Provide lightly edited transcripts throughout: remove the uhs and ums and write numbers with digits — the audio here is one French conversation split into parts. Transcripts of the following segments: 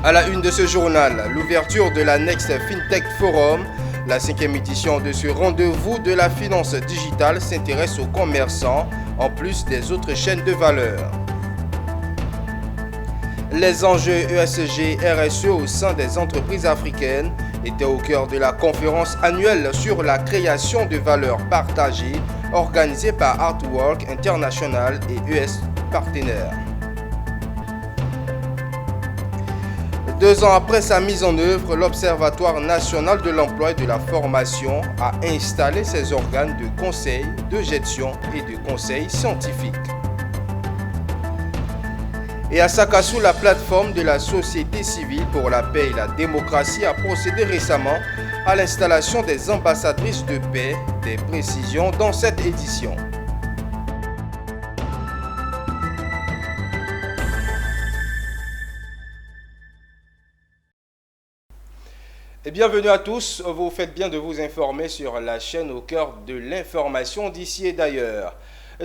À la une de ce journal, l'ouverture de la Next FinTech Forum. La 5e édition de ce rendez-vous de la finance digitale s'intéresse aux commerçants en plus des autres chaînes de valeur. Les enjeux ESG RSE au sein des entreprises africaines étaient au cœur de la conférence annuelle sur la création de valeur partagée organisée par Artwork International et ES Partenaires. 2 ans après sa mise en œuvre, l'Observatoire national de l'emploi et de la formation a installé ses organes de conseil, de gestion et de conseil scientifique. Et à Sakassou, la plateforme de la société civile pour la paix et la démocratie a procédé récemment à l'installation des ambassadrices de paix. Des précisions dans cette édition. Et bienvenue à tous, vous faites bien de vous informer sur la chaîne au cœur de l'information d'ici et d'ailleurs.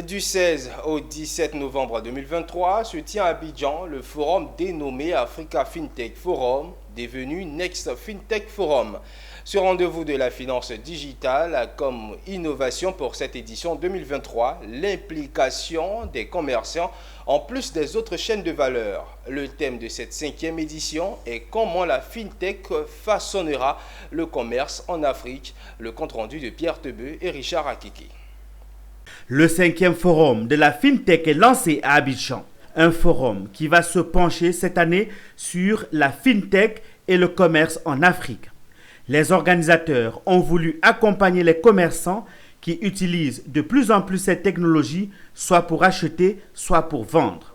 Du 16 au 17 novembre 2023 se tient à Abidjan le forum dénommé Africa FinTech Forum, devenu Next FinTech Forum. Ce rendez-vous de la finance digitale a comme innovation pour cette édition 2023 l'implication des commerçants en plus des autres chaînes de valeur. Le thème de cette 5e édition est comment la FinTech façonnera le commerce en Afrique. Le compte-rendu de Pierre Tebeu et Richard Akiki. Le 5e forum de la FinTech est lancé à Abidjan. Un forum qui va se pencher cette année sur la FinTech et le commerce en Afrique. Les organisateurs ont voulu accompagner les commerçants qui utilisent de plus en plus ces technologies, soit pour acheter, soit pour vendre.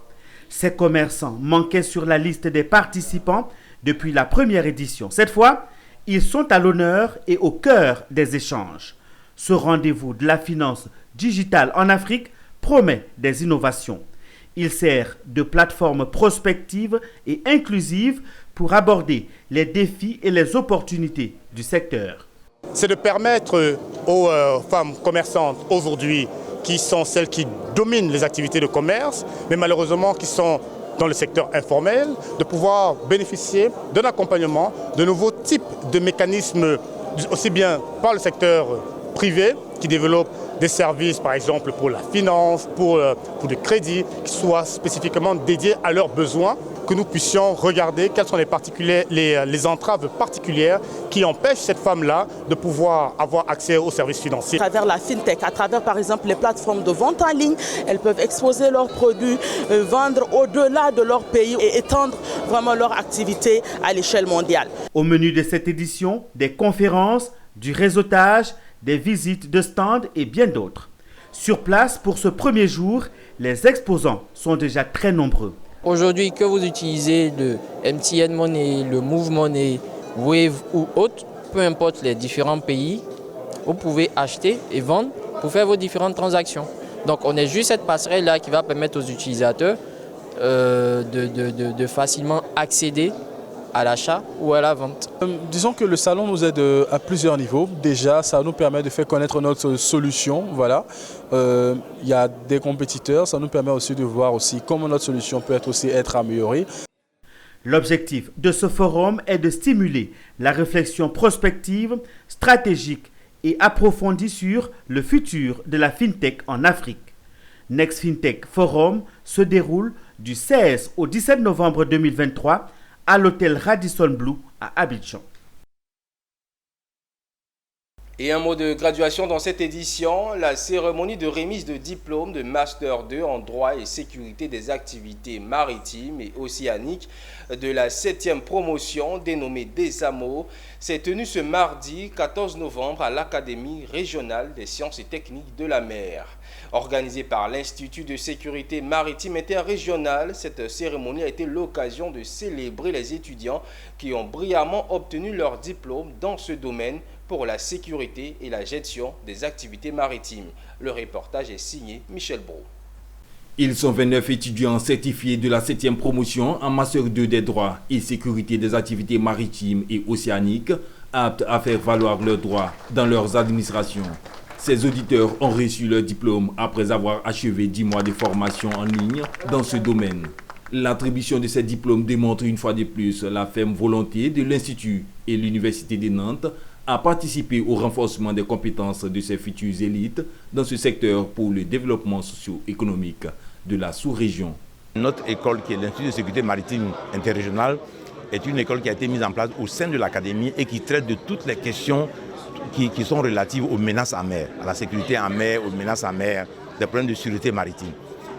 Ces commerçants manquaient sur la liste des participants depuis la première édition. Cette fois, ils sont à l'honneur et au cœur des échanges. Ce rendez-vous de la finance digitale en Afrique promet des innovations. Il sert de plateforme prospective et inclusive pour aborder les défis et les opportunités du secteur. C'est de permettre aux femmes commerçantes aujourd'hui, qui sont celles qui dominent les activités de commerce, mais malheureusement qui sont dans le secteur informel, de pouvoir bénéficier d'un accompagnement, de nouveaux types de mécanismes, aussi bien par le secteur privé, qui développe des services, par exemple, pour la finance, pour le crédit, qui soient spécifiquement dédiés à leurs besoins, que nous puissions regarder quelles sont les entraves particulières qui empêchent cette femme-là de pouvoir avoir accès aux services financiers. À travers la FinTech, à travers par exemple les plateformes de vente en ligne, elles peuvent exposer leurs produits, vendre au-delà de leur pays et étendre vraiment leur activité à l'échelle mondiale. Au menu de cette édition, des conférences, du réseautage, des visites de stands et bien d'autres. Sur place, pour ce premier jour, les exposants sont déjà très nombreux. Aujourd'hui, que vous utilisez le MTN Money, le Move Money, Wave ou autre, peu importe les différents pays, vous pouvez acheter et vendre pour faire vos différentes transactions. Donc on est juste cette passerelle-là qui va permettre aux utilisateurs de facilement accéder à l'achat ou à la vente. Disons que le salon nous aide à plusieurs niveaux. Déjà, ça nous permet de faire connaître notre solution. Voilà. Il y a des compétiteurs, ça nous permet aussi de voir aussi comment notre solution peut être améliorée. L'objectif de ce forum est de stimuler la réflexion prospective, stratégique et approfondie sur le futur de la FinTech en Afrique. Next FinTech Forum se déroule du 16 au 17 novembre 2023 à l'hôtel Radisson Blu à Abidjan. Et un mot de graduation dans cette édition, la cérémonie de remise de diplôme de Master 2 en droit et sécurité des activités maritimes et océaniques de la 7e promotion dénommée DESAMO s'est tenue ce mardi 14 novembre à l'Académie régionale des sciences et techniques de la mer. Organisée par l'Institut de sécurité maritime interrégional, cette cérémonie a été l'occasion de célébrer les étudiants qui ont brillamment obtenu leur diplôme dans ce domaine pour la sécurité et la gestion des activités maritimes. Le reportage est signé Michel Brault. Ils sont 29 étudiants certifiés de la 7e promotion en Master 2 des droits et sécurité des activités maritimes et océaniques, aptes à faire valoir leurs droits dans leurs administrations. Ces auditeurs ont reçu leur diplôme après avoir achevé 10 mois de formation en ligne dans ce domaine. L'attribution de ces diplômes démontre une fois de plus la ferme volonté de l'Institut et l'Université de Nantes à participer au renforcement des compétences de ces futures élites dans ce secteur pour le développement socio-économique de la sous-région. Notre école, qui est l'Institut de sécurité maritime interrégionale, est une école qui a été mise en place au sein de l'académie et qui traite de toutes les questions qui sont relatives aux menaces en mer, à la sécurité en mer, aux menaces en mer, des problèmes de sécurité maritime.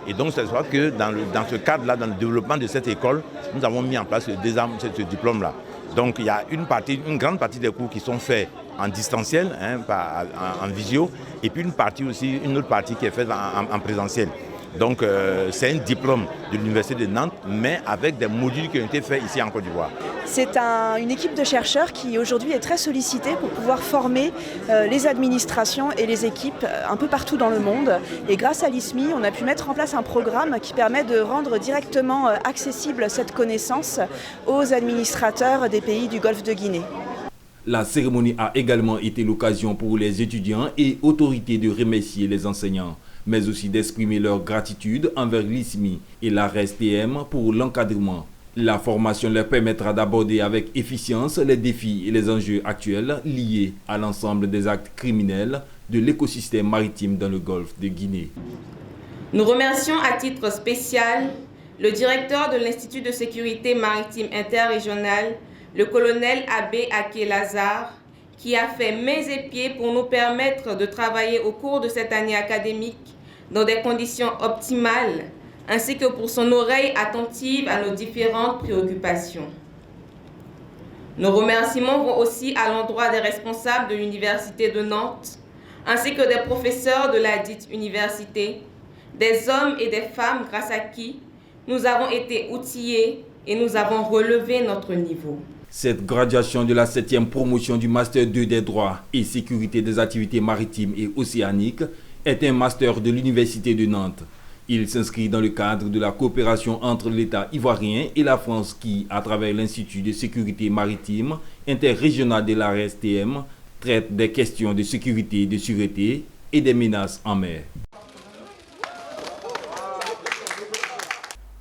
Et donc, c'est vrai que dans ce cadre-là, dans le développement de cette école, nous avons mis en place ce diplôme-là. Donc, il y a une grande partie des cours qui sont faits en distanciel, en visio, et puis une autre partie qui est faite en présentiel. Donc, c'est un diplôme de l'Université de Nantes, mais avec des modules qui ont été faits ici en Côte d'Ivoire. C'est une équipe de chercheurs qui aujourd'hui est très sollicitée pour pouvoir former les administrations et les équipes un peu partout dans le monde. Et grâce à l'ISMI, on a pu mettre en place un programme qui permet de rendre directement accessible cette connaissance aux administrateurs des pays du Golfe de Guinée. La cérémonie a également été l'occasion pour les étudiants et autorités de remercier les enseignants, mais aussi d'exprimer leur gratitude envers l'ISMI et la RSTM pour l'encadrement. La formation leur permettra d'aborder avec efficience les défis et les enjeux actuels liés à l'ensemble des actes criminels de l'écosystème maritime dans le golfe de Guinée. Nous remercions à titre spécial le directeur de l'Institut de sécurité maritime interrégionale, le colonel Abbé Aké-Lazare, qui a fait mains et pieds pour nous permettre de travailler au cours de cette année académique dans des conditions optimales, ainsi que pour son oreille attentive à nos différentes préoccupations. Nos remerciements vont aussi à l'endroit des responsables de l'Université de Nantes, ainsi que des professeurs de la dite université, des hommes et des femmes grâce à qui nous avons été outillés et nous avons relevé notre niveau. Cette graduation de la 7e promotion du Master 2 des droits et sécurité des activités maritimes et océaniques est un master de l'Université de Nantes. Il s'inscrit dans le cadre de la coopération entre l'État ivoirien et la France qui, à travers l'Institut de sécurité maritime interrégional de la RSTM, traite des questions de sécurité, de sûreté et des menaces en mer.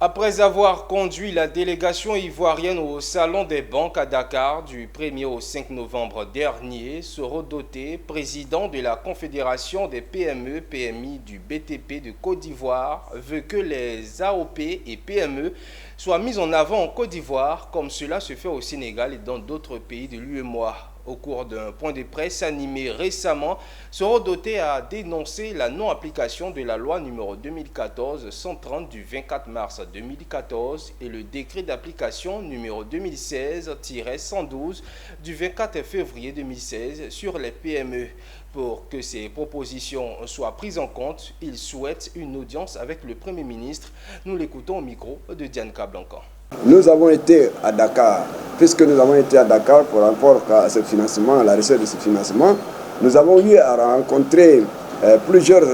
Après avoir conduit la délégation ivoirienne au Salon des banques à Dakar du 1er au 5 novembre dernier, Soro Doté, président de la Confédération des PME-PMI du BTP de Côte d'Ivoire, veut que les AOP et PME soient mis en avant en Côte d'Ivoire, comme cela se fait au Sénégal et dans d'autres pays de l'UEMOA. Au cours d'un point de presse animé récemment, Soro Doté a dénoncé la non-application de la loi numéro 2014-130 du 24 mars 2014 et le décret d'application numéro 2016-112 du 24 février 2016 sur les PME. Pour que ces propositions soient prises en compte, il souhaite une audience avec le Premier ministre. Nous l'écoutons au micro de Diane Kablancan. Nous avons été à Dakar, puisque nous avons été à Dakar pour rapport à ce financement, à la recherche de ce financement, nous avons eu à rencontrer plusieurs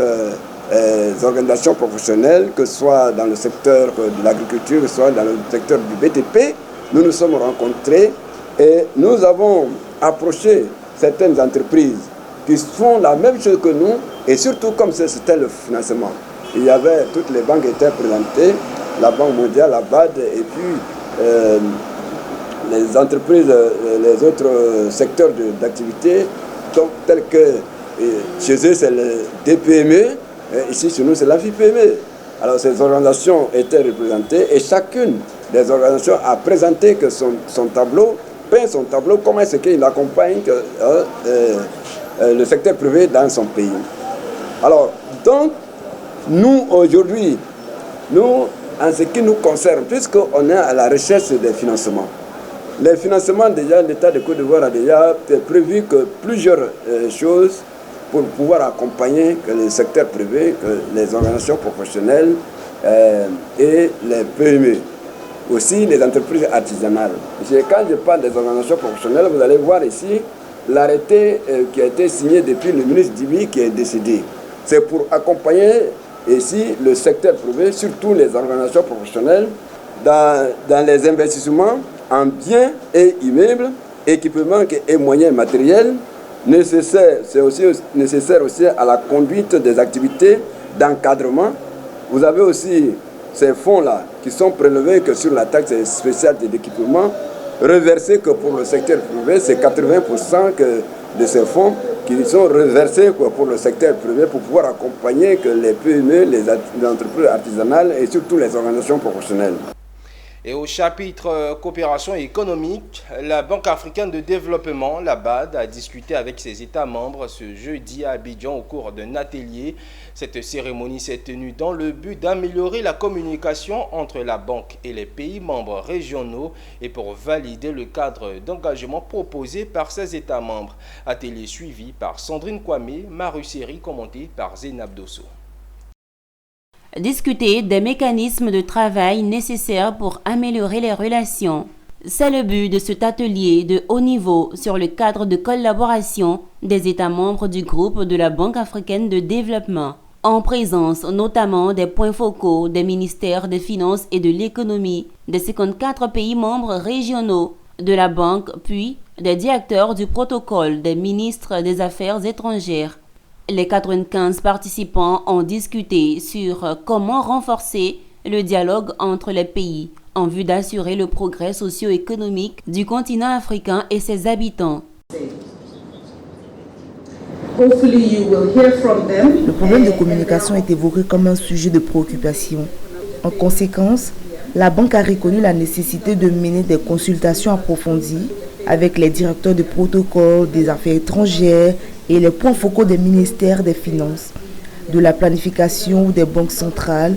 organisations professionnelles, que ce soit dans le secteur de l'agriculture, que ce soit dans le secteur du BTP. Nous nous sommes rencontrés et nous avons approché certaines entreprises qui font la même chose que nous, et surtout comme c'était le financement. Il y avait, toutes les banques étaient présentées, la Banque mondiale, la BAD, et puis les entreprises, les autres secteurs d'activité, tels que chez eux c'est le DPME, ici chez nous c'est la FIPME. Alors ces organisations étaient représentées et chacune des organisations a présenté que son tableau, peint son tableau, comment est-ce qu'il accompagne le secteur privé dans son pays. Alors, donc, nous aujourd'hui, en ce qui nous concerne, puisqu'on est à la recherche des financements. Les financements, déjà, l'État de Côte d'Ivoire a déjà prévu que plusieurs choses pour pouvoir accompagner que le secteur privé, que les organisations professionnelles et les PME. Aussi les entreprises artisanales. Quand je parle des organisations professionnelles, vous allez voir ici l'arrêté qui a été signé depuis le ministre Dibi qui est décédé. C'est pour accompagner ici le secteur privé, surtout les organisations professionnelles, dans les investissements en biens et immeubles, équipements et moyens matériels nécessaires. C'est aussi nécessaire aussi à la conduite des activités d'encadrement. Vous avez aussi ces fonds-là, qui sont prélevés que sur la taxe spéciale d'équipement, reversés que pour le secteur privé, c'est 80% de ces fonds qui sont reversés pour le secteur privé pour pouvoir accompagner que les PME, les entreprises artisanales et surtout les organisations professionnelles. Et au chapitre coopération économique, la Banque africaine de développement, la BAD, a discuté avec ses États membres ce jeudi à Abidjan au cours d'un atelier. Cette cérémonie s'est tenue dans le but d'améliorer la communication entre la banque et les pays membres régionaux et pour valider le cadre d'engagement proposé par ces États membres. Atelier suivi par Sandrine Kwame, Maruseri commenté par Zénab Dosso. Discuter des mécanismes de travail nécessaires pour améliorer les relations. C'est le but de cet atelier de haut niveau sur le cadre de collaboration des États membres du groupe de la Banque africaine de développement, en présence notamment des points focaux des ministères des Finances et de l'Économie des 54 pays membres régionaux de la Banque, puis des directeurs du protocole des ministres des Affaires étrangères. Les 95 participants ont discuté sur comment renforcer le dialogue entre les pays en vue d'assurer le progrès socio-économique du continent africain et ses habitants. Le problème de communication est évoqué comme un sujet de préoccupation. En conséquence, la Banque a reconnu la nécessité de mener des consultations approfondies avec les directeurs de protocole des affaires étrangères et les points focaux des ministères des Finances, de la planification ou des banques centrales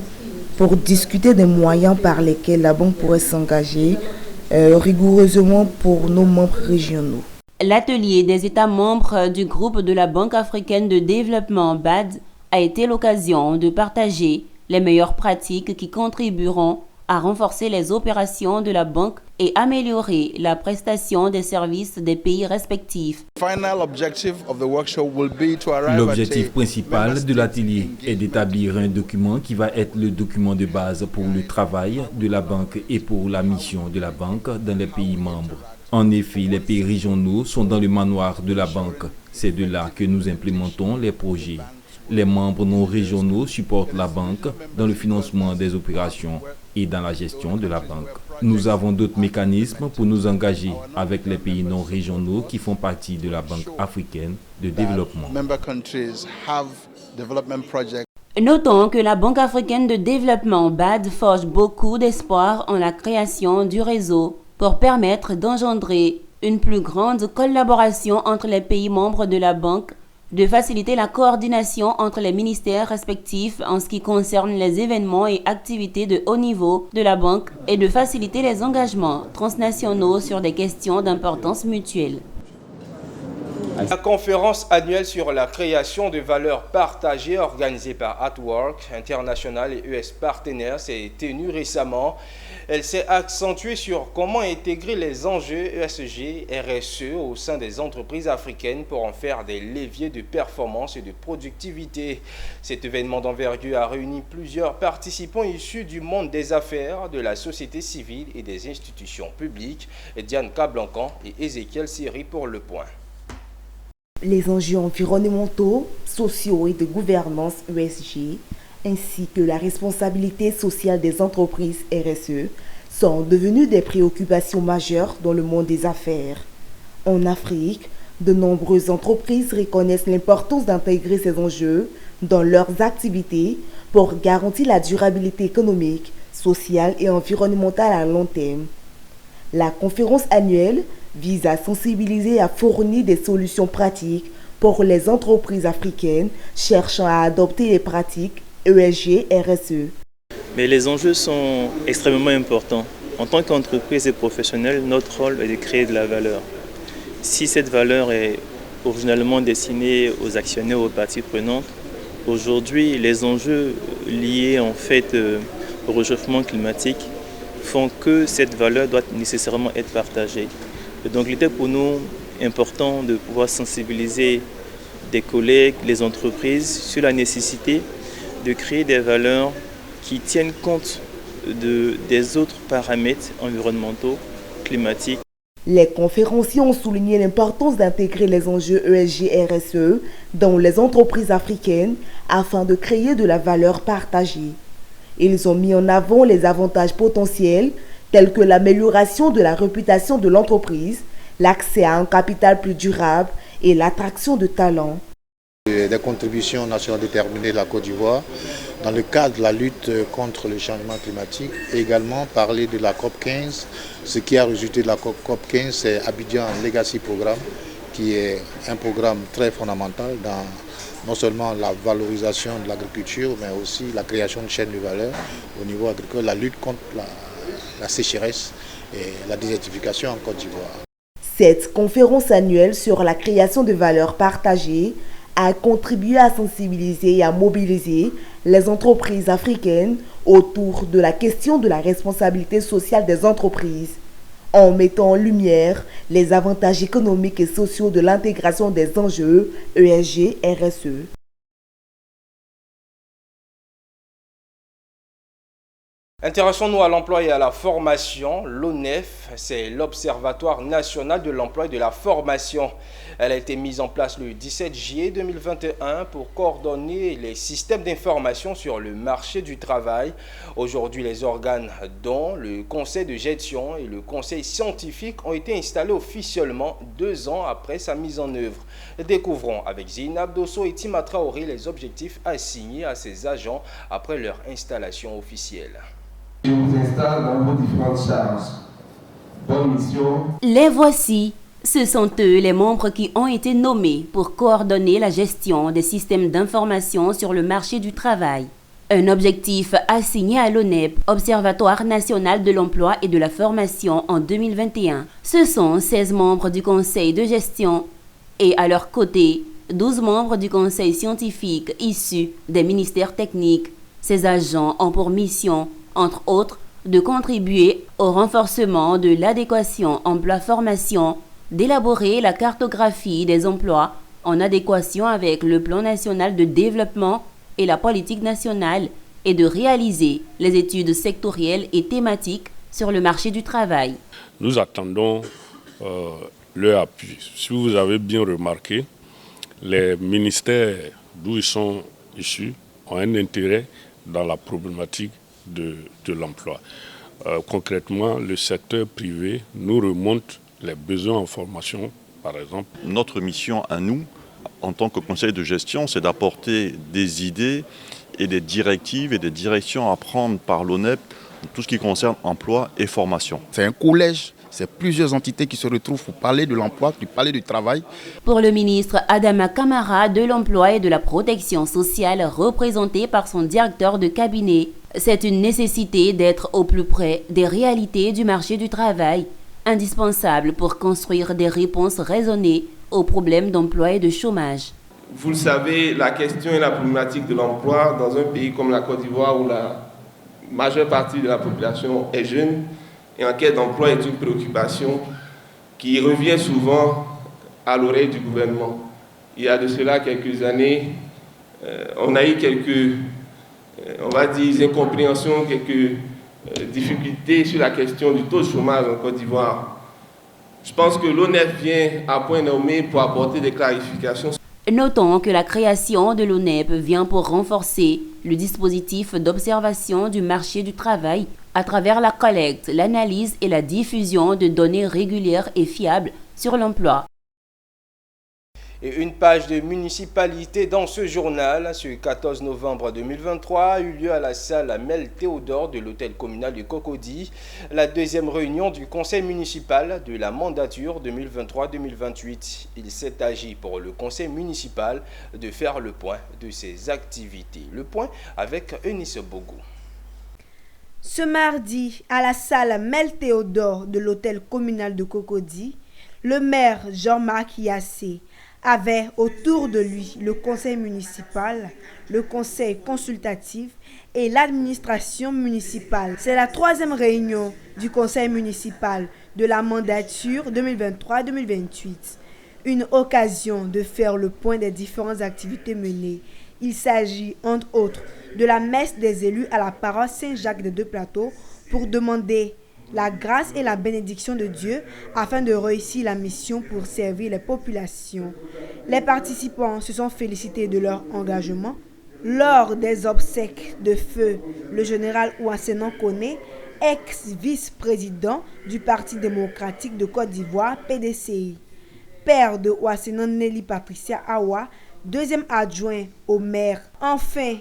pour discuter des moyens par lesquels la banque pourrait s'engager rigoureusement pour nos membres régionaux. L'atelier des États membres du groupe de la Banque africaine de développement BAD a été l'occasion de partager les meilleures pratiques qui contribueront à renforcer les opérations de la banque et améliorer la prestation des services des pays respectifs. L'objectif principal de l'atelier est d'établir un document qui va être le document de base pour le travail de la banque et pour la mission de la banque dans les pays membres. En effet, les pays régionaux sont dans le manoir de la banque. C'est de là que nous implémentons les projets. Les membres non régionaux supportent la banque dans le financement des opérations et dans la gestion de la banque. Nous avons d'autres mécanismes pour nous engager avec les pays non régionaux qui font partie de la Banque africaine de développement. Notons que la Banque africaine de développement BAD forge beaucoup d'espoir en la création du réseau pour permettre d'engendrer une plus grande collaboration entre les pays membres de la banque, de faciliter la coordination entre les ministères respectifs en ce qui concerne les événements et activités de haut niveau de la banque et de faciliter les engagements transnationaux sur des questions d'importance mutuelle. La conférence annuelle sur la création de valeurs partagées organisée par Artwork International et US Partenaires s'est tenue récemment. Elle s'est accentuée sur comment intégrer les enjeux ESG, RSE au sein des entreprises africaines pour en faire des leviers de performance et de productivité. Cet événement d'envergure a réuni plusieurs participants issus du monde des affaires, de la société civile et des institutions publiques. Diane Cablancan et Ézéchiel Siri pour Le Point. Les enjeux environnementaux, sociaux et de gouvernance ESG, ainsi que la responsabilité sociale des entreprises RSE, sont devenus des préoccupations majeures dans le monde des affaires. En Afrique, de nombreuses entreprises reconnaissent l'importance d'intégrer ces enjeux dans leurs activités pour garantir la durabilité économique, sociale et environnementale à long terme. La conférence annuelle vise à sensibiliser et à fournir des solutions pratiques pour les entreprises africaines cherchant à adopter les pratiques ESG RSE. Mais les enjeux sont extrêmement importants. En tant qu'entreprise et professionnel, notre rôle est de créer de la valeur. Si cette valeur est originellement destinée aux actionnaires, aux parties prenantes, aujourd'hui, les enjeux liés en fait au réchauffement climatique font que cette valeur doit nécessairement être partagée. Et donc il était pour nous important de pouvoir sensibiliser des collègues, les entreprises sur la nécessité de créer des valeurs qui tiennent compte des autres paramètres environnementaux, climatiques. Les conférenciers ont souligné l'importance d'intégrer les enjeux ESG-RSE dans les entreprises africaines afin de créer de la valeur partagée. Ils ont mis en avant les avantages potentiels tels que l'amélioration de la réputation de l'entreprise, l'accès à un capital plus durable et l'attraction de talents. Des contributions nationales déterminées de la Côte d'Ivoire dans le cadre de la lutte contre le changement climatique et également parler de la COP 15. Ce qui a résulté de la COP 15, c'est Abidjan Legacy Programme, qui est un programme très fondamental dans non seulement la valorisation de l'agriculture, mais aussi la création de chaînes de valeur au niveau agricole, la lutte contre la sécheresse et la désertification en Côte d'Ivoire. Cette conférence annuelle sur la création de valeur partagée a contribué à sensibiliser et à mobiliser les entreprises africaines autour de la question de la responsabilité sociale des entreprises, en mettant en lumière les avantages économiques et sociaux de l'intégration des enjeux ESG-RSE. Intéressons-nous à l'emploi et à la formation. L'ONEF, c'est l'Observatoire national de l'emploi et de la formation. Elle a été mise en place le 17 juillet 2021 pour coordonner les systèmes d'information sur le marché du travail. Aujourd'hui, les organes dont le conseil de gestion et le conseil scientifique ont été installés officiellement 2 ans après sa mise en œuvre. Découvrons avec Zinab Dosso et Tima Traoré les objectifs assignés à ces agents après leur installation officielle. Je vous installe dans vos différentes charges. Bonne mission. Les voici. Ce sont eux les membres qui ont été nommés pour coordonner la gestion des systèmes d'information sur le marché du travail. Un objectif assigné à l'ONEP, Observatoire national de l'emploi et de la formation en 2021. Ce sont 16 membres du conseil de gestion et à leur côté, 12 membres du conseil scientifique issus des ministères techniques. Ces agents ont pour mission, entre autres, de contribuer au renforcement de l'adéquation emploi-formation, d'élaborer la cartographie des emplois en adéquation avec le plan national de développement et la politique nationale et de réaliser les études sectorielles et thématiques sur le marché du travail. Nous attendons leur appui. Si vous avez bien remarqué, les ministères d'où ils sont issus ont un intérêt dans la problématique de l'emploi. Concrètement, le secteur privé nous remonte les besoins en formation, par exemple. Notre mission à nous, en tant que conseil de gestion, c'est d'apporter des idées et des directives et des directions à prendre par l'ONEP, tout ce qui concerne emploi et formation. C'est un collège, c'est plusieurs entités qui se retrouvent pour parler de l'emploi, pour parler du travail. Pour le ministre Adama Kamara de l'Emploi et de la Protection sociale, représenté par son directeur de cabinet, c'est une nécessité d'être au plus près des réalités du marché du travail, indispensable pour construire des réponses raisonnées aux problèmes d'emploi et de chômage. Vous le savez, la question et la problématique de l'emploi dans un pays comme la Côte d'Ivoire où la majeure partie de la population est jeune et en quête d'emploi est une préoccupation qui revient souvent à l'oreille du gouvernement. Il y a de cela quelques années, on a eu quelques, incompréhensions, quelques difficultés sur la question du taux de chômage en Côte d'Ivoire. Je pense que l'ONEF vient à point nommé pour apporter des clarifications. Notons que la création de l'ONEP vient pour renforcer le dispositif d'observation du marché du travail à travers la collecte, l'analyse et la diffusion de données régulières et fiables sur l'emploi. Et une page de municipalité dans ce journal. Ce 14 novembre 2023 a eu lieu à la salle Mel Théodore de l'hôtel communal du Cocody la deuxième réunion du conseil municipal de la mandature 2023-2028. Il s'est agi pour le conseil municipal de faire le point de ses activités. Le point avec Eunice Bogo. Ce mardi, à la salle Mel Théodore de l'hôtel communal de Cocody, le maire Jean-Marc Yassé avait autour de lui le conseil municipal, le conseil consultatif et l'administration municipale. C'est la 3e réunion du conseil municipal de la mandature 2023-2028. Une occasion de faire le point des différentes activités menées. Il s'agit, entre autres, de la messe des élus à la paroisse Saint-Jacques des Deux-Plateaux pour demander la grâce et la bénédiction de Dieu afin de réussir la mission pour servir les populations. Les participants se sont félicités de leur engagement Lors des obsèques de feu, le général Ouassenon Koné, ex-vice-président du Parti démocratique de Côte d'Ivoire, PDCI, père de Ouassenon Nelly Patricia Awa, deuxième adjoint au maire. Enfin,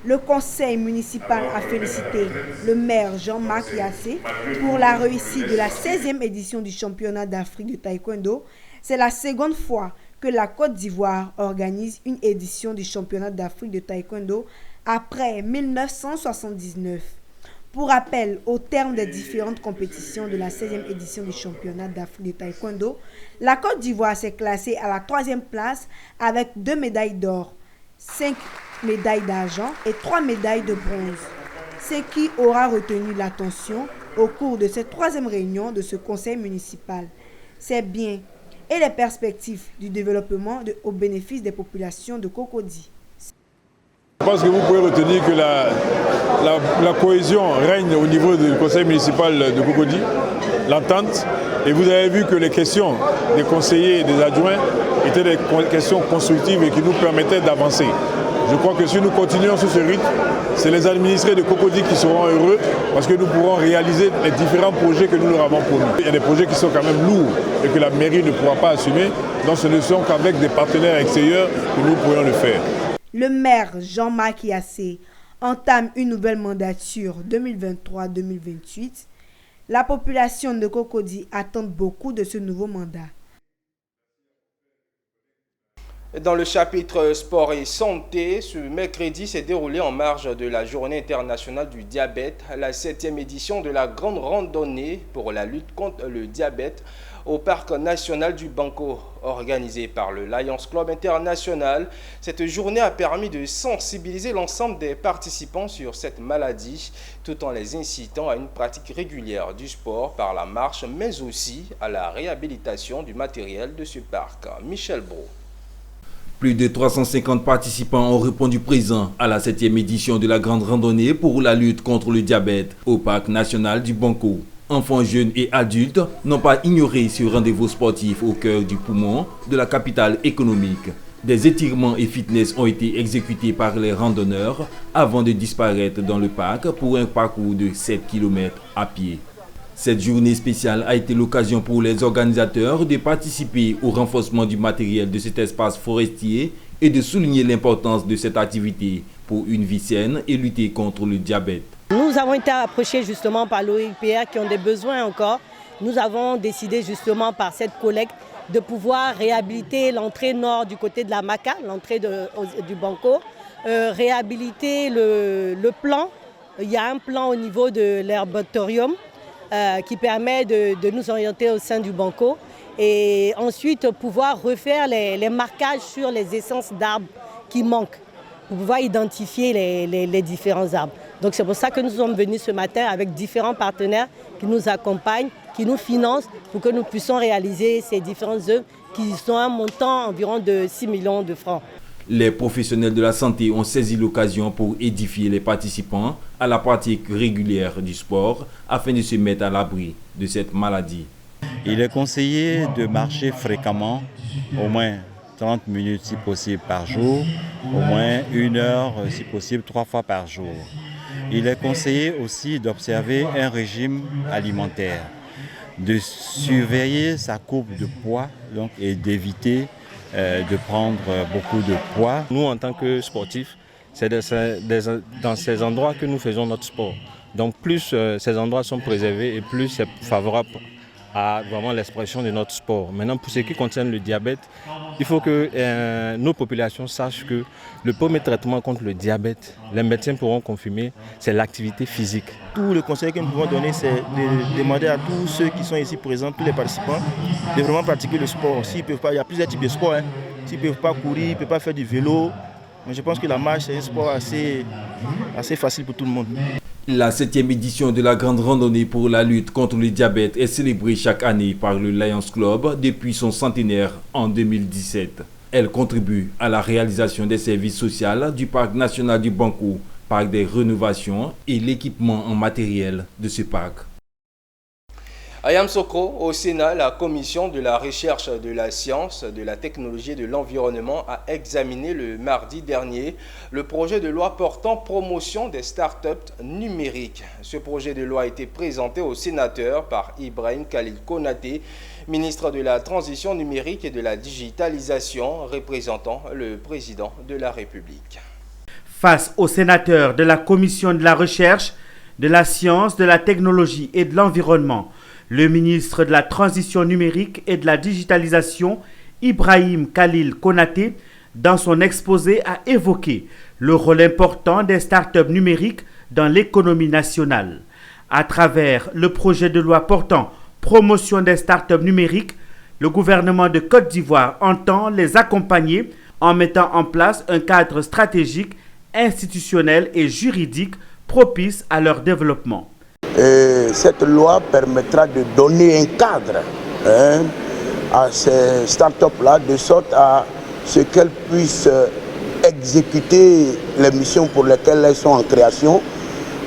le conseil municipal a félicité le maire Jean-Marc Yassé pour la réussite de la 16e édition du championnat d'Afrique de taekwondo. C'est la seconde fois que la Côte d'Ivoire organise une édition du championnat d'Afrique de taekwondo après 1979. Pour rappel, au terme des différentes compétitions de la 16e édition du championnat d'Afrique de taekwondo, la Côte d'Ivoire s'est classée à la 3e place avec 2 médailles d'or, 5 médailles d'argent et 3 médailles de bronze. Ce qui aura retenu l'attention au cours de cette 3e réunion de ce conseil municipal, c'est bien et les perspectives du développement au bénéfice des populations de Cocody. Je pense que vous pouvez retenir que la cohésion règne au niveau du conseil municipal de Cocody, l'entente, et vous avez vu que les questions des conseillers et des adjoints étaient des questions constructives et qui nous permettaient d'avancer. Je crois que si nous continuons sur ce rythme, c'est les administrés de Cocody qui seront heureux parce que nous pourrons réaliser les différents projets que nous leur avons promis. Il y a des projets qui sont quand même lourds et que la mairie ne pourra pas assumer, donc ce ne sont qu'avec des partenaires extérieurs que nous pourrions le faire. Le maire Jean-Marc Yassé entame une nouvelle mandature 2023-2028. La population de Cocody attend beaucoup de ce nouveau mandat. Dans le chapitre sport et santé, ce mercredi s'est déroulé en marge de la Journée internationale du diabète, la 7e édition de la grande randonnée pour la lutte contre le diabète au Parc national du Banco, organisée par le Lions Club International. Cette journée a permis de sensibiliser l'ensemble des participants sur cette maladie, tout en les incitant à une pratique régulière du sport par la marche, mais aussi à la réhabilitation du matériel de ce parc. Michel Brault. Plus de 350 participants ont répondu présents à la 7e édition de la grande randonnée pour la lutte contre le diabète au Parc national du Banco. Enfants, jeunes et adultes n'ont pas ignoré ce rendez-vous sportif au cœur du poumon de la capitale économique. Des étirements et fitness ont été exécutés par les randonneurs avant de disparaître dans le parc pour un parcours de 7 km à pied. Cette journée spéciale a été l'occasion pour les organisateurs de participer au renforcement du matériel de cet espace forestier et de souligner l'importance de cette activité pour une vie saine et lutter contre le diabète. Nous avons été approchés justement par l'OIPR qui ont des besoins encore. Nous avons décidé justement par cette collecte de pouvoir réhabiliter l'entrée nord du côté de la Maca, l'entrée du Banco, réhabiliter le plan. Il y a un plan au niveau de l'herbatorium qui permet de nous orienter au sein du Banco et ensuite pouvoir refaire les marquages sur les essences d'arbres qui manquent pour pouvoir identifier les différents arbres. Donc c'est pour ça que nous sommes venus ce matin avec différents partenaires qui nous accompagnent, qui nous financent pour que nous puissions réaliser ces différentes œuvres qui sont à un montant environ de 6 millions de francs. Les professionnels de la santé ont saisi l'occasion pour édifier les participants à la pratique régulière du sport afin de se mettre à l'abri de cette maladie. Il est conseillé de marcher fréquemment, au moins 30 minutes si possible par jour, au moins 1 heure si possible 3 fois par jour. Il est conseillé aussi d'observer un régime alimentaire, de surveiller sa courbe de poids donc, et d'éviter de prendre beaucoup de poids. Nous, en tant que sportifs, c'est dans ces endroits que nous faisons notre sport. Donc plus ces endroits sont préservés et plus c'est favorable à vraiment l'expression de notre sport. Maintenant, pour ce qui concerne le diabète, il faut que nos populations sachent que le premier traitement contre le diabète, les médecins pourront confirmer, c'est l'activité physique. Tout le conseil que nous pouvons donner, c'est de demander à tous ceux qui sont ici présents, tous les participants, de vraiment pratiquer le sport. S'ils peuvent pas, il y a plusieurs types de sports. S'ils ne peuvent pas courir, ils ne peuvent pas faire du vélo. Mais je pense que la marche, c'est un sport assez facile pour tout le monde. La 7e édition de la grande randonnée pour la lutte contre le diabète est célébrée chaque année par le Lions Club depuis son centenaire en 2017. Elle contribue à la réalisation des services sociaux du Parc national du Banco par des rénovations et l'équipement en matériel de ce parc. À Yamoussoukro, au Sénat, la commission de la recherche, de la science, de la technologie et de l'environnement a examiné le mardi dernier le projet de loi portant promotion des startups numériques. Ce projet de loi a été présenté aux sénateurs par Ibrahim Khalil Konaté, ministre de la Transition numérique et de la digitalisation, représentant le président de la République. Face aux sénateurs de la commission de la recherche, de la science, de la technologie et de l'environnement, le ministre de la Transition numérique et de la digitalisation, Ibrahim Khalil Konaté, dans son exposé, a évoqué le rôle important des startups numériques dans l'économie nationale. À travers le projet de loi portant promotion des startups numériques, le gouvernement de Côte d'Ivoire entend les accompagner en mettant en place un cadre stratégique, institutionnel et juridique propice à leur développement. Cette loi permettra de donner un cadre à ces startups-là, de sorte à ce qu'elles puissent exécuter les missions pour lesquelles elles sont en création,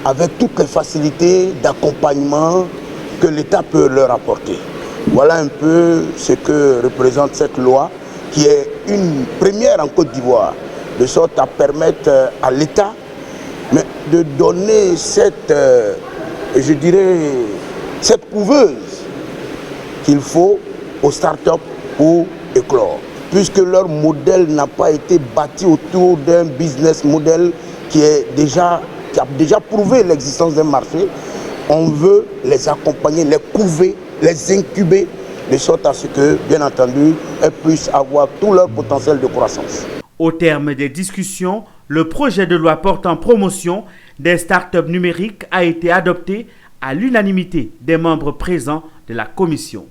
avec toutes les facilités d'accompagnement que l'État peut leur apporter. Voilà un peu ce que représente cette loi, qui est une première en Côte d'Ivoire, de sorte à permettre à l'État de donner cette, je dirais, cette couveuse qu'il faut aux startups pour éclore. Puisque leur modèle n'a pas été bâti autour d'un business model qui a déjà prouvé l'existence d'un marché, on veut les accompagner, les couver, les incuber, de sorte à ce que, bien entendu, elles puissent avoir tout leur potentiel de croissance. Au terme des discussions, le projet de loi portant promotion des startups numériques a été adopté à l'unanimité des membres présents de la commission.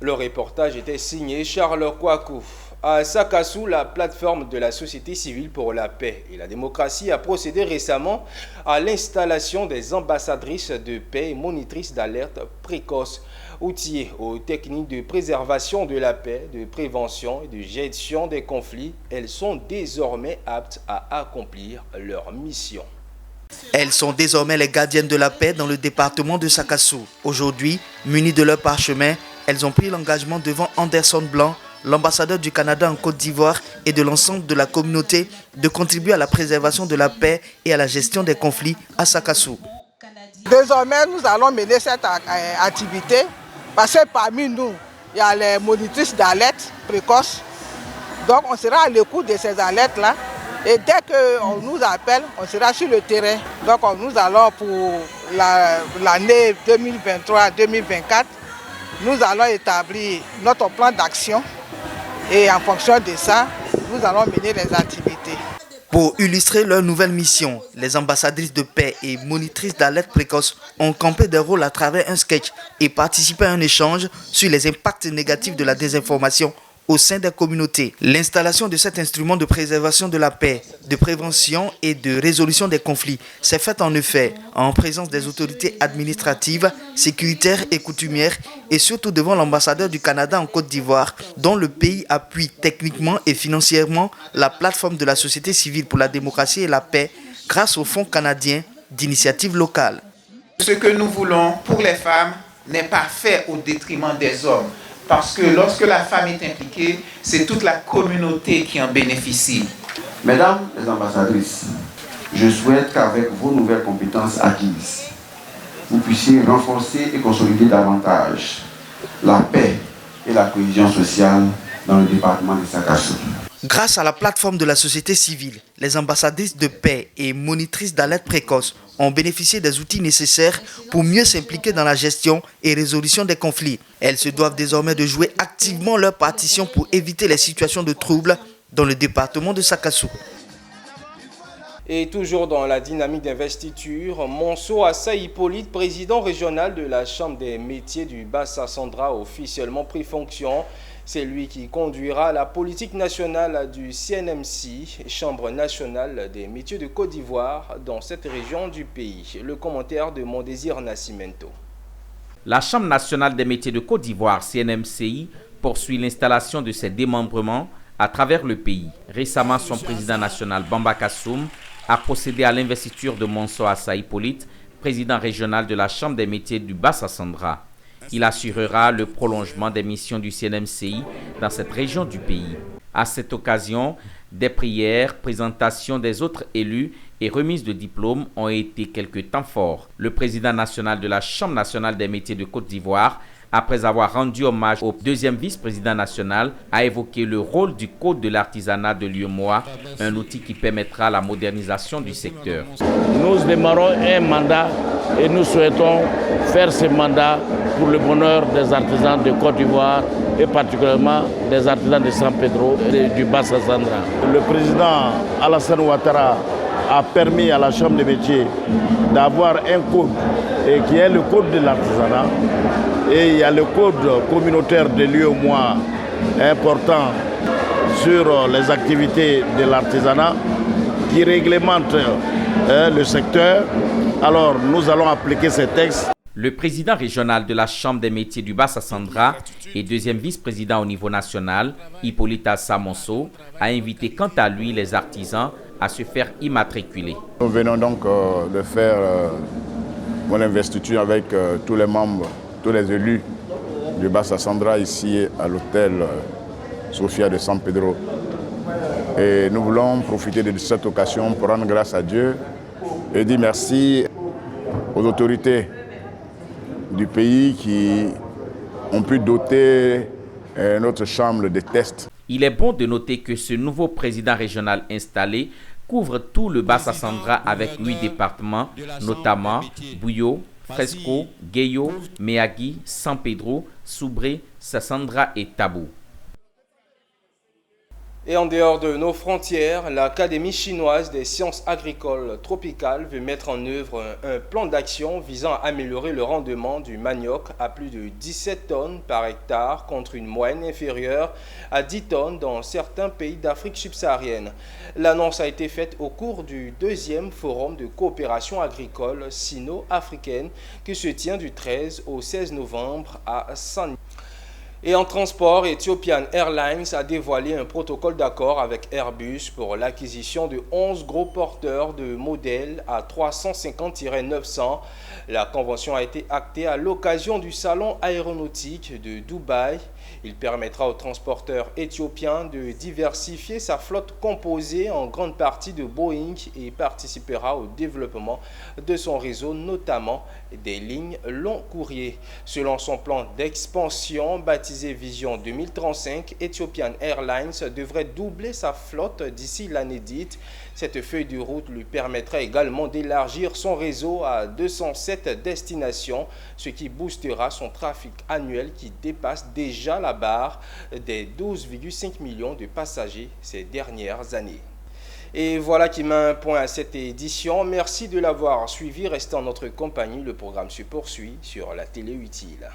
Le reportage était signé Charles Kouakou. À Sakassou, la plateforme de la société civile pour la paix et la démocratie a procédé récemment à l'installation des ambassadrices de paix et monitrices d'alerte précoce. Outillées aux techniques de préservation de la paix, de prévention et de gestion des conflits, elles sont désormais aptes à accomplir leur mission. Elles sont désormais les gardiennes de la paix dans le département de Sakassou. Aujourd'hui, munies de leur parchemin, elles ont pris l'engagement devant Anderson Blanc, l'ambassadeur du Canada en Côte d'Ivoire et de l'ensemble de la communauté, de contribuer à la préservation de la paix et à la gestion des conflits à Sakassou. Désormais, nous allons mener cette activité parce que parmi nous, il y a les monitrices d'alerte précoce. Donc on sera à l'écoute de ces alertes-là. Et dès qu'on nous appelle, on sera sur le terrain. Donc nous allons pour l'année 2023-2024, nous allons établir notre plan d'action. Et en fonction de ça, nous allons mener les activités. Pour illustrer leur nouvelle mission, les ambassadrices de paix et monitrices d'alerte précoce ont campé des rôles à travers un sketch et participé à un échange sur les impacts négatifs de la désinformation au sein des communautés. L'installation de cet instrument de préservation de la paix, de prévention et de résolution des conflits s'est faite en effet en présence des autorités administratives, sécuritaires et coutumières et surtout devant l'ambassadeur du Canada en Côte d'Ivoire, dont le pays appuie techniquement et financièrement la plateforme de la société civile pour la démocratie et la paix grâce au Fonds canadien d'initiative locale. Ce que nous voulons pour les femmes n'est pas fait au détriment des hommes. Parce que lorsque la femme est impliquée, c'est toute la communauté qui en bénéficie. Mesdames les ambassadrices, je souhaite qu'avec vos nouvelles compétences acquises, vous puissiez renforcer et consolider davantage la paix et la cohésion sociale dans le département de Sakassou. Grâce à la plateforme de la société civile, les ambassadrices de paix et monitrices d'alerte précoce ont bénéficié des outils nécessaires pour mieux s'impliquer dans la gestion et résolution des conflits. Elles se doivent désormais de jouer activement leur partition pour éviter les situations de trouble dans le département de Sakassou. Et toujours dans la dynamique d'investiture, Monceau Assa Hippolyte, président régional de la Chambre des métiers du Bas-Sassandra, a officiellement pris fonction. C'est lui qui conduira la politique nationale du CNMC, Chambre nationale des métiers de Côte d'Ivoire, dans cette région du pays. Le commentaire de Mondésir Nascimento. La Chambre nationale des métiers de Côte d'Ivoire, CNMCI, poursuit l'installation de ses démembrements à travers le pays. Récemment, son président national, Bamba Kassoum, a procédé à l'investiture de Monceau Assa Hippolyte, président régional de la Chambre des métiers du Bas-Sassandra. Il assurera le prolongement des missions du CNMCI dans cette région du pays. À cette occasion, des prières, présentations des autres élus et remise de diplômes ont été quelques temps forts. Le président national de la Chambre nationale des métiers de Côte d'Ivoire, après avoir rendu hommage au deuxième vice-président national, a évoqué le rôle du Code de l'artisanat de l'UEMOA, un outil qui permettra la modernisation du secteur. Nous démarrons un mandat et nous souhaitons faire ce mandat pour le bonheur des artisans de Côte d'Ivoire et particulièrement des artisans de San Pedro et du Bas-Sassandra. Le président Alassane Ouattara a permis à la Chambre des métiers d'avoir un code qui est le code de l'artisanat. Et il y a le code communautaire de l'UEMOA important sur les activités de l'artisanat qui réglemente le secteur. Alors nous allons appliquer ces textes. Le président régional de la Chambre des métiers du Bas-Sassandra et deuxième vice-président au niveau national, Hippolyta Samonso, a invité quant à lui les artisans à se faire immatriculer. Nous venons donc de faire mon investiture avec tous les membres, tous les élus du Bas-Sassandra ici à l'hôtel Sofia de San Pedro. Et nous voulons profiter de cette occasion pour rendre grâce à Dieu et dire merci aux autorités du pays qui ont pu doter notre chambre de tests. Il est bon de noter que ce nouveau président régional installé couvre tout le Bas-Sassandra avec 8 départements, notamment Bouyo, Fresco, Gueyo, Meagui, San Pedro, Soubré, Sassandra et Tabou. Et en dehors de nos frontières, l'Académie chinoise des sciences agricoles tropicales veut mettre en œuvre un plan d'action visant à améliorer le rendement du manioc à plus de 17 tonnes par hectare contre une moyenne inférieure à 10 tonnes dans certains pays d'Afrique subsaharienne. L'annonce a été faite au cours du 2e forum de coopération agricole sino-africaine qui se tient du 13 au 16 novembre à San. Et en transport, Ethiopian Airlines a dévoilé un protocole d'accord avec Airbus pour l'acquisition de 11 gros porteurs de modèles A350-900. La convention a été actée à l'occasion du salon aéronautique de Dubaï. Il permettra au transporteur éthiopien de diversifier sa flotte composée en grande partie de Boeing et participera au développement de son réseau, notamment des lignes long courrier. Selon son plan d'expansion baptisé Vision 2035, Ethiopian Airlines devrait doubler sa flotte d'ici l'année dite. Cette feuille de route lui permettra également d'élargir son réseau à 207 destinations, ce qui boostera son trafic annuel qui dépasse déjà la barre des 12,5 millions de passagers ces dernières années. Et voilà qui met un point à cette édition. Merci de l'avoir suivi. Restez en notre compagnie. Le programme se poursuit sur la télé utile.